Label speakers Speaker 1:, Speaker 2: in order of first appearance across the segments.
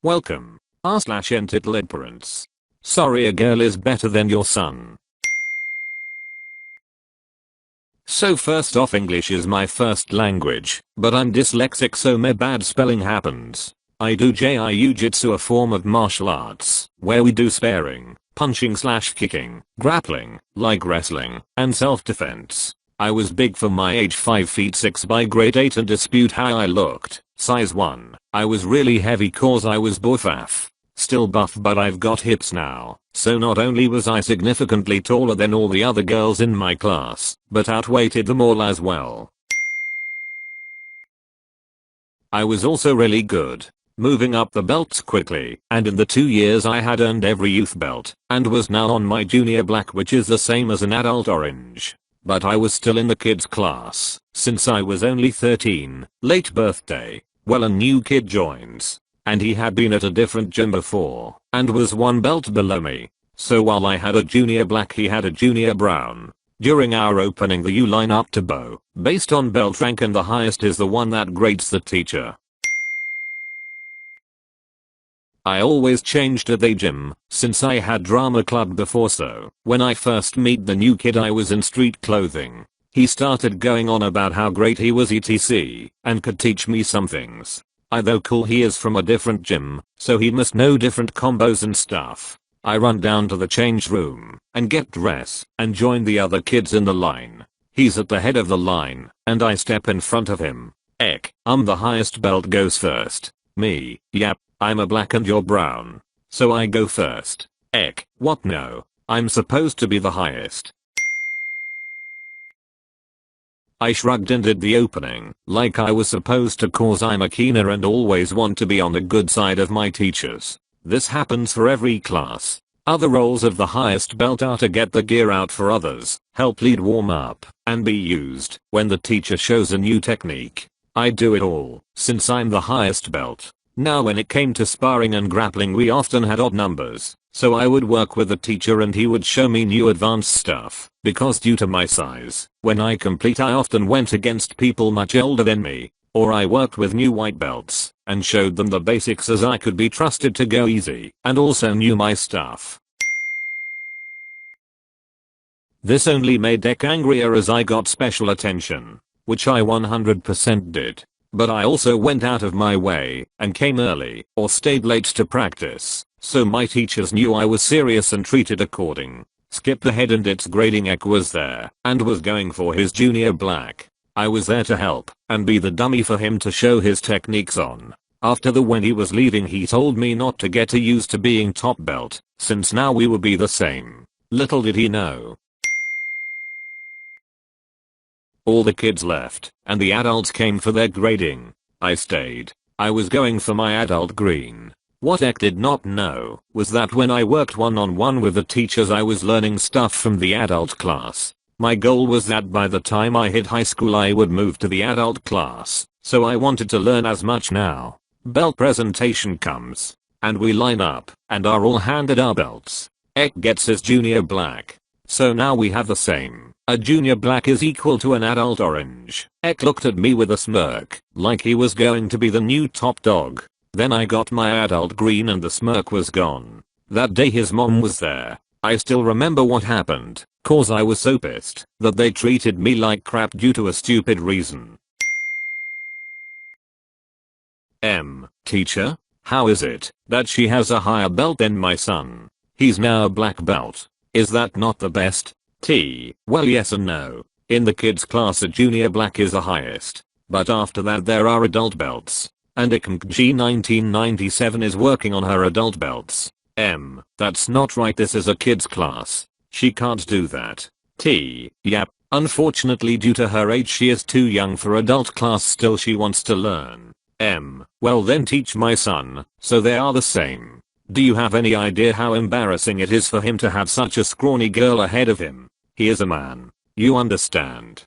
Speaker 1: Welcome. r/EntitledParents. Sorry, a girl is better than your son. So first off, English is my first language, but I'm dyslexic, so my bad spelling happens. I do jiu-jitsu, a form of martial arts, where we do sparring, punching/kicking, grappling, like wrestling, and self-defense. I was big for my age, 5 feet 6 by grade 8, and dispute how I looked, size 1. I was really heavy cause I was buff. Still buff, but I've got hips now, so not only was I significantly taller than all the other girls in my class, but outweighed them all as well. I was also really good, moving up the belts quickly, and in the 2 years I had earned every youth belt, and was now on my junior black, which is the same as an adult orange. But I was still in the kids class, since I was only 13, late birthday. Well, a new kid joins, and he had been at a different gym before, and was 1 belt below me. So while I had a junior black, he had a junior brown. During our opening, the U line up to bow, based on belt rank, and the highest is the one that grades the teacher. I always changed at the gym, since I had drama club before, so when I first meet the new kid I was in street clothing. He started going on about how great he was etc. and could teach me some things. Though cool, he is from a different gym, so he must know different combos and stuff. I run down to the change room and get dressed and join the other kids in the line. He's at the head of the line, and I step in front of him. I'm the highest, belt goes first. Me, yep, I'm a black and you're brown. So I go first. What, no? I'm supposed to be the highest. I shrugged and did the opening, like I was supposed to, cause I'm a keener and always want to be on the good side of my teachers. This happens for every class. Other roles of the highest belt are to get the gear out for others, help lead warm up, and be used when the teacher shows a new technique. I do it all, since I'm the highest belt. Now when it came to sparring and grappling, we often had odd numbers, so I would work with the teacher and he would show me new advanced stuff, because due to my size, when I often went against people much older than me, or I worked with new white belts, and showed them the basics, as I could be trusted to go easy, and also knew my stuff. This only made Ek angrier as I got special attention, which I 100% did. But I also went out of my way and came early or stayed late to practice, so my teachers knew I was serious and treated according. Skip ahead, and its grading. Ek was there and was going for his junior black. I was there to help and be the dummy for him to show his techniques on. When he was leaving, he told me not to get used to being top belt, since now we would be the same. Little did he know. All the kids left, and the adults came for their grading. I stayed. I was going for my adult green. What Ek did not know was that when I worked one-on-one with the teachers, I was learning stuff from the adult class. My goal was that by the time I hit high school, I would move to the adult class, so I wanted to learn as much now. Belt presentation comes, and we line up, and are all handed our belts. Ek gets his junior black. So now we have the same. A junior black is equal to an adult orange. Ek looked at me with a smirk, like he was going to be the new top dog. Then I got my adult green and the smirk was gone. That day his mom was there. I still remember what happened, cause I was so pissed that they treated me like crap due to a stupid reason. Teacher, how is it that she has a higher belt than my son? He's now a black belt. Is that not the best? Well, yes and no. In the kids class, a junior black is the highest, but after that there are adult belts, and EntitledG 1997 is working on her adult belts. That's not right, this is a kids class. She can't do that. Yep, unfortunately due to her age she is too young for adult class, still she wants to learn. Well then teach my son, so they are the same. Do you have any idea how embarrassing it is for him to have such a scrawny girl ahead of him? He is a man. You understand?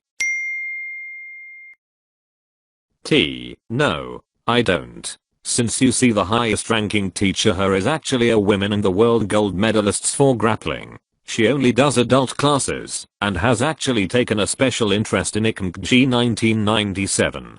Speaker 1: No, I don't. Since you see, the highest ranking teacher her is actually a woman and the world gold medalists for grappling. She only does adult classes and has actually taken a special interest in EntitledG 1997.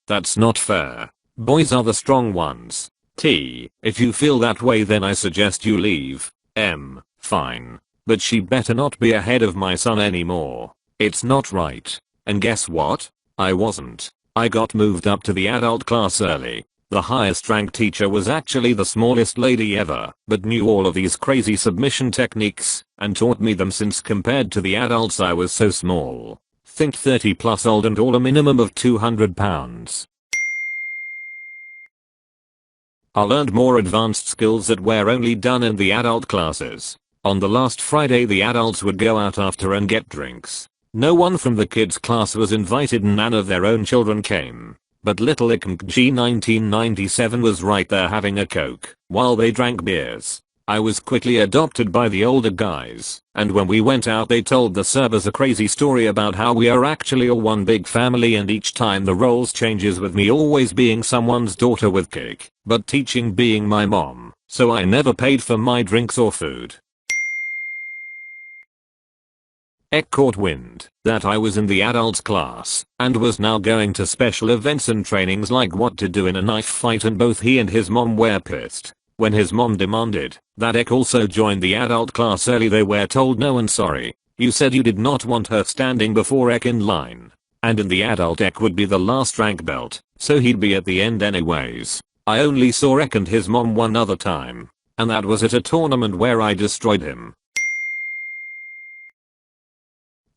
Speaker 1: That's not fair. Boys are the strong ones. T. If you feel that way then I suggest you leave. M. Fine. But she better not be ahead of my son anymore. It's not right. And guess what? I wasn't. I got moved up to the adult class early. The highest ranked teacher was actually the smallest lady ever, but knew all of these crazy submission techniques, and taught me them since compared to the adults I was so small. Think 30 plus old and all a minimum of 200 pounds. I learned more advanced skills that were only done in the adult classes. On the last Friday the adults would go out after and get drinks. No one from the kids class was invited and none of their own children came. But little Ikmg 1997 was right there having a coke while they drank beers. I was quickly adopted by the older guys, and when we went out they told the servers a crazy story about how we are actually all one big family, and each time the roles changes with me always being someone's daughter with cake, but teaching being my mom, so I never paid for my drinks or food. Ek caught wind that I was in the adults class and was now going to special events and trainings like what to do in a knife fight, and both he and his mom were pissed. When his mom demanded that Ek also join the adult class early they were told no and sorry, you said you did not want her standing before Ek in line. And in the adult Ek would be the last rank belt, so he'd be at the end anyways. I only saw Ek and his mom one other time, and that was at a tournament where I destroyed him.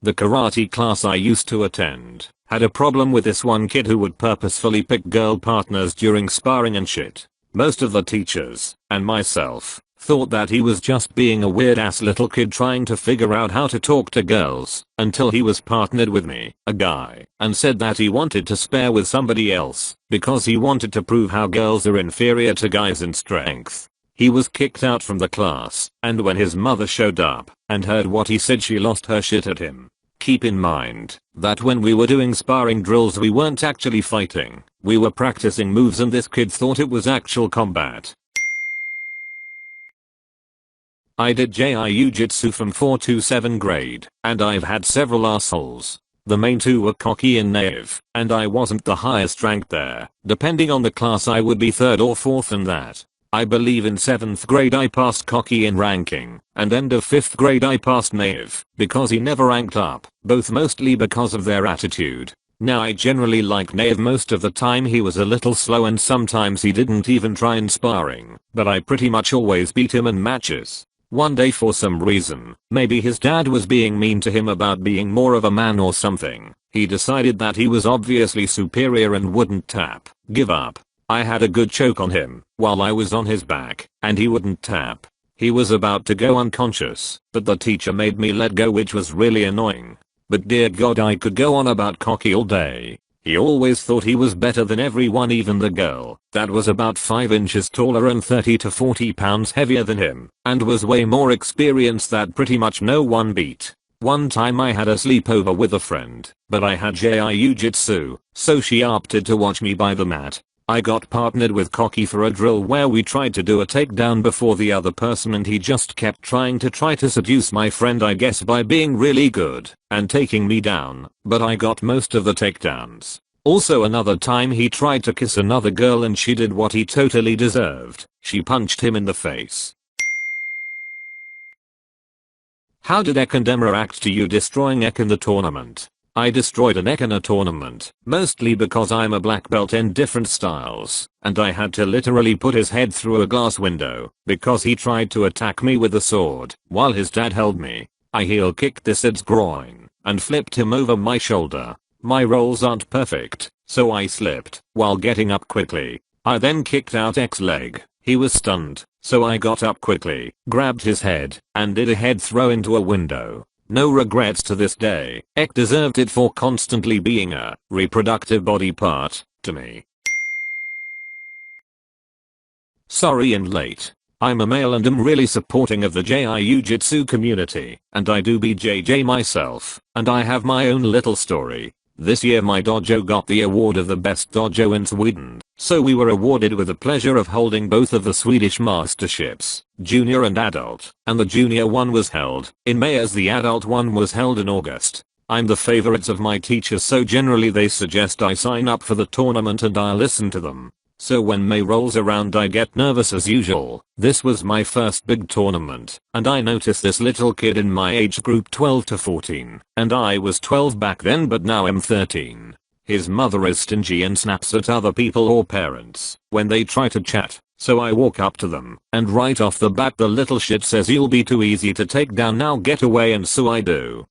Speaker 1: The karate class I used to attend had a problem with this one kid who would purposefully pick girl partners during sparring and shit. Most of the teachers, and myself, thought that he was just being a weird ass little kid trying to figure out how to talk to girls, until he was partnered with me, a guy, and said that he wanted to spar with somebody else, because he wanted to prove how girls are inferior to guys in strength. He was kicked out from the class, and when his mother showed up and heard what he said she lost her shit at him. Keep in mind that when we were doing sparring drills we weren't actually fighting, we were practicing moves, and this kid thought it was actual combat. I did Jiu-Jitsu from 4 to 7 grade, and I've had several assholes. The main two were Cocky and Naive, and I wasn't the highest ranked there. Depending on the class I would be 3rd or 4th in that. I believe in 7th grade I passed Cocky in ranking, and end of 5th grade I passed Naive, because he never ranked up, both mostly because of their attitude. Now I generally like Naive. Most of the time he was a little slow and sometimes he didn't even try in sparring, but I pretty much always beat him in matches. One day for some reason, maybe his dad was being mean to him about being more of a man or something, he decided that he was obviously superior and wouldn't tap, give up. I had a good choke on him while I was on his back, and he wouldn't tap. He was about to go unconscious, but the teacher made me let go, which was really annoying. But dear God, I could go on about Cocky all day. He always thought he was better than everyone, even the girl that was about 5 inches taller and 30 to 40 pounds heavier than him, and was way more experienced that pretty much no one beat. One time I had a sleepover with a friend, but I had Jiu-Jitsu, so she opted to watch me by the mat. I got partnered with Cocky for a drill where we tried to do a takedown before the other person, and he just kept trying to seduce my friend, I guess by being really good and taking me down, but I got most of the takedowns. Also another time he tried to kiss another girl and she did what he totally deserved. She punched him in the face. How did Ek and Emma react to you destroying Ek in the tournament? I destroyed an Ek in a tournament, mostly because I'm a black belt in different styles, and I had to literally put his head through a glass window, because he tried to attack me with a sword, while his dad held me. I heel kicked this kid's groin, and flipped him over my shoulder. My rolls aren't perfect, so I slipped, while getting up quickly. I then kicked out Ek's leg. He was stunned, so I got up quickly, grabbed his head, and did a head throw into a window. No regrets to this day. Ek deserved it for constantly being a reproductive body part to me. Sorry and late. I'm a male and am really supporting of the Jiu-Jitsu community, and I do BJJ myself, and I have my own little story. This year my dojo got the award of the best dojo in Sweden, so we were awarded with the pleasure of holding both of the Swedish masterships, junior and adult, and the junior one was held in May as the adult one was held in August. I'm the favorites of my teachers, so generally they suggest I sign up for the tournament and I listen to them. So when May rolls around I get nervous as usual. This was my first big tournament, and I noticed this little kid in my age group 12 to 14, and I was 12 back then but now I'm 13. His mother is stingy and snaps at other people or parents when they try to chat, so I walk up to them, and right off the bat the little shit says you'll be too easy to take down, now get away, and so I do.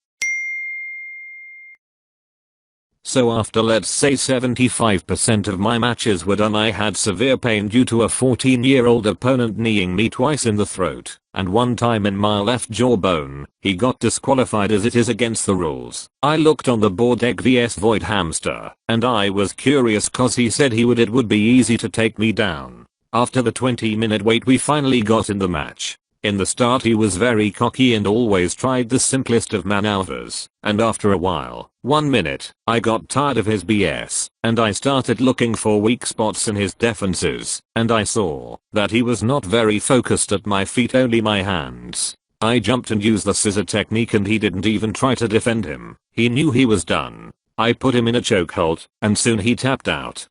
Speaker 1: So after let's say 75% of my matches were done I had severe pain due to a 14-year-old opponent kneeing me twice in the throat, and one time in my left jawbone. He got disqualified as it is against the rules. I looked on the board Egg vs Void Hamster, and I was curious cause he said it would be easy to take me down. After the 20-minute wait we finally got in the match. In the start he was very cocky and always tried the simplest of maneuvers, and after a while, 1 minute, I got tired of his BS, and I started looking for weak spots in his defenses, and I saw that he was not very focused at my feet, only my hands. I jumped and used the scissor technique and he didn't even try to defend him. He knew he was done. I put him in a chokehold, and soon he tapped out.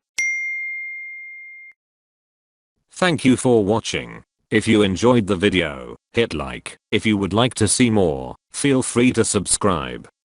Speaker 1: Thank you for watching. If you enjoyed the video, hit like. If you would like to see more, feel free to subscribe.